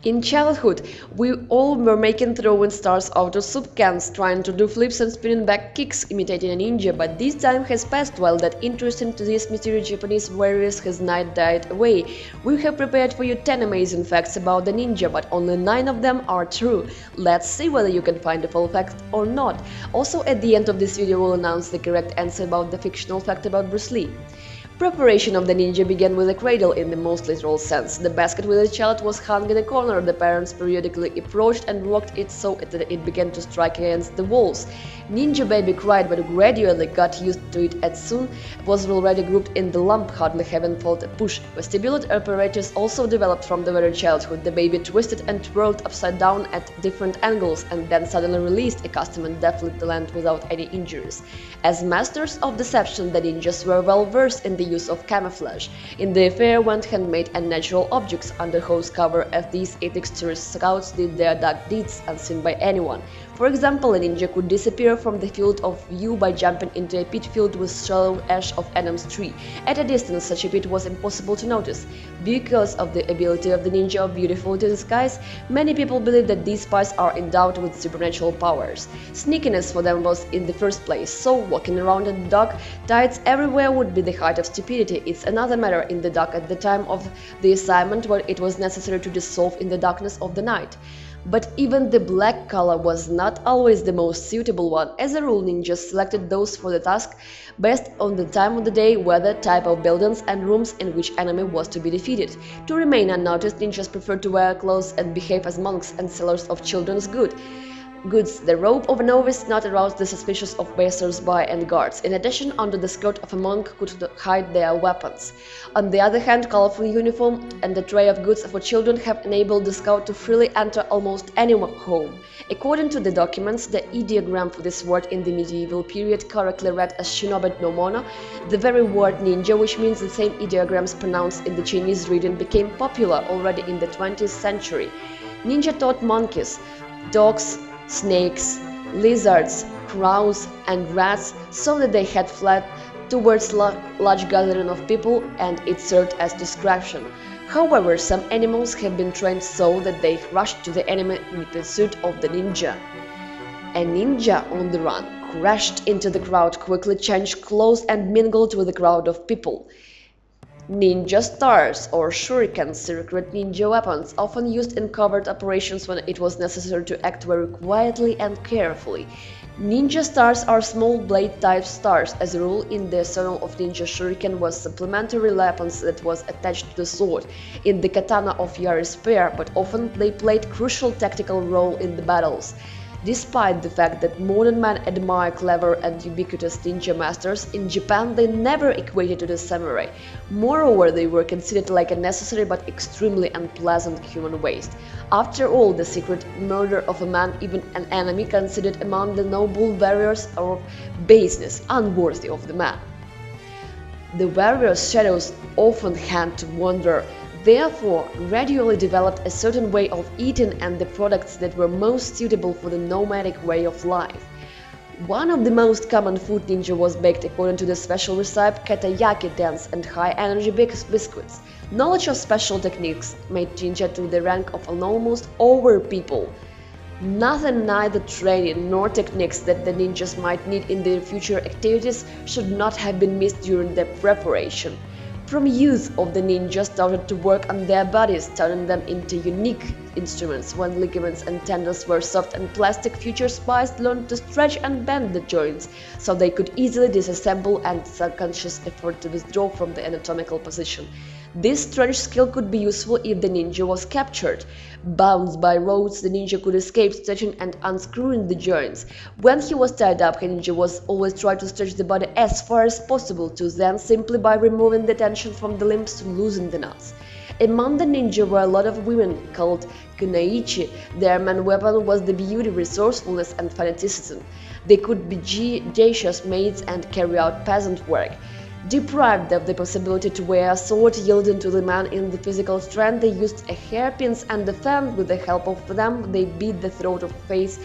In childhood, we all were making throwing stars out of soup cans, trying to do flips and spinning back kicks imitating a ninja, but this time has passed while that interest into these mysterious Japanese warriors has not died away. We have prepared for you 10 amazing facts about the ninja, but only 9 of them are true. Let's see whether you can find the full fact or not. Also, at the end of this video, we'll announce the correct answer about the fictional fact about Bruce Lee. Preparation of the ninja began with a cradle in the most literal sense. The basket with the child was hung in a corner. The parents periodically approached and rocked it so that it began to strike against the walls. Ninja baby cried but gradually got used to it as soon was already grouped in the lump, hardly having felt a push. Vestibular apparatus also developed from the very childhood. The baby twisted and twirled upside down at different angles and then suddenly released, accustomed and deftly to land without any injuries. As masters of deception, the ninjas were well versed in the use of camouflage. In the affair went handmade and natural objects under whose cover as these exterior scouts did their dark deeds unseen by anyone. For example, a ninja could disappear from the field of view by jumping into a pit filled with shallow ash of Adam's tree. At a distance, such a pit was impossible to notice. Because of the ability of the ninja of beautifully to disguise, many people believe that these spies are endowed with supernatural powers. Sneakiness for them was in the first place, so walking around in the dark tights everywhere would be the height of stupidity. It's another matter in the dark at the time of the assignment where it was necessary to dissolve in the darkness of the night. But even the black color was not always the most suitable one. As a rule, ninjas selected those for the task based on the time of the day, weather, type of buildings and rooms in which enemy was to be defeated. To remain unnoticed, ninjas preferred to wear clothes and behave as monks and sellers of children's goods. The robe of a novice not aroused the suspicions of passers-by and guards. In addition, under the skirt of a monk could hide their weapons. On the other hand, colorful uniform and a tray of goods for children have enabled the scout to freely enter almost any home. According to the documents, the ideogram for this word in the medieval period correctly read as shinobi no mono. The very word ninja, which means the same ideograms pronounced in the Chinese reading, became popular already in the 20th century. Ninja taught monkeys, dogs, snakes, lizards, crows and rats so that they had fled towards large gathering of people, and it served as distraction. However, some animals have been trained so that they rushed to the enemy in pursuit of the ninja. A ninja on the run crashed into the crowd, quickly changed clothes and mingled with a crowd of people. Ninja stars or shurikens, secret ninja weapons, often used in covert operations when it was necessary to act very quietly and carefully. Ninja stars are small blade-type stars. As a rule, in the arsenal of ninja shuriken was supplementary weapons that was attached to the sword. In the katana of Yari's pair, but often they played crucial tactical role in the battles. Despite the fact that modern men admire clever and ubiquitous ninja masters, in Japan they never equated to the samurai. Moreover, they were considered like a necessary but extremely unpleasant human waste. After all, the secret murder of a man, even an enemy, considered among the noble warriors of baseness, unworthy of the man. The warrior's shadows often had to wander, therefore gradually developed a certain way of eating and the products that were most suitable for the nomadic way of life. One of the most common food ninja was baked according to the special recipe katayaki, dense and high-energy biscuits. Knowledge of special techniques made ninja to the rank of an almost over people. Nothing, neither training nor techniques that the ninjas might need in their future activities, should not have been missed during their preparation. From youth of the ninjas started to work on their bodies, turning them into unique instruments. When ligaments and tendons were soft and plastic, future spies learned to stretch and bend the joints so they could easily disassemble and subconscious effort to withdraw from the anatomical position. This strange skill could be useful if the ninja was captured. Bound by ropes, the ninja could escape stretching and unscrewing the joints. When he was tied up, a ninja was always trying to stretch the body as far as possible, to then simply by removing the tension from the limbs to loosen the knots. Among the ninja were a lot of women called kunaichi. Their main weapon was the beauty, resourcefulness and fanaticism. They could be geishas, maids and carry out peasant work. Deprived of the possibility to wear a sword, yielding to the man in the physical strength, they used hairpins and a fan. With the help of them, they beat the throat of face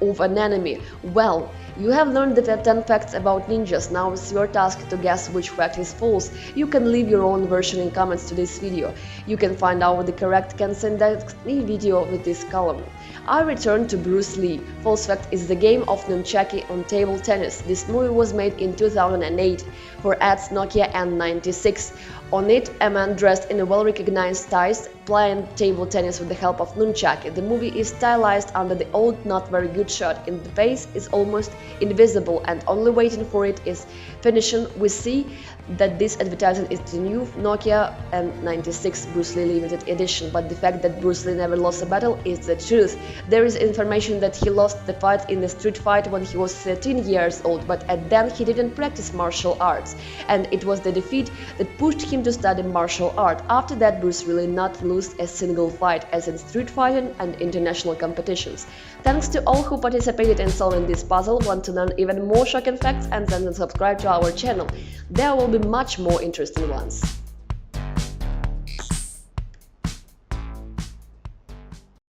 of an enemy. Well, you have learned the 10 facts about ninjas. Now it's your task to guess which fact is false. You can leave your own version in comments to this video. You can find out the correct answer in the video with this column. I return to Bruce Lee. False fact is the game of nunchuck on table tennis. This movie was made in 2008 for ads Nokia N96. On it, a man dressed in a well-recognized styles playing table tennis with the help of nunchuck. The movie is stylized under the old, not very good shot. In the face is almost invisible, and only waiting for it is finishing. We see that this advertisement is the new Nokia N96 Bruce Lee limited edition, but the fact that Bruce Lee never lost a battle is the truth. There is information that he lost the fight in a street fight when he was 13 years old, but at then he didn't practice martial arts, and it was the defeat that pushed him to study martial art. After that, Bruce really not lose a single fight, as in street fighting and international competitions. Thanks to all who participated in solving this puzzle. Want to learn even more shocking facts? And then subscribe to our channel. There will be much more interesting ones.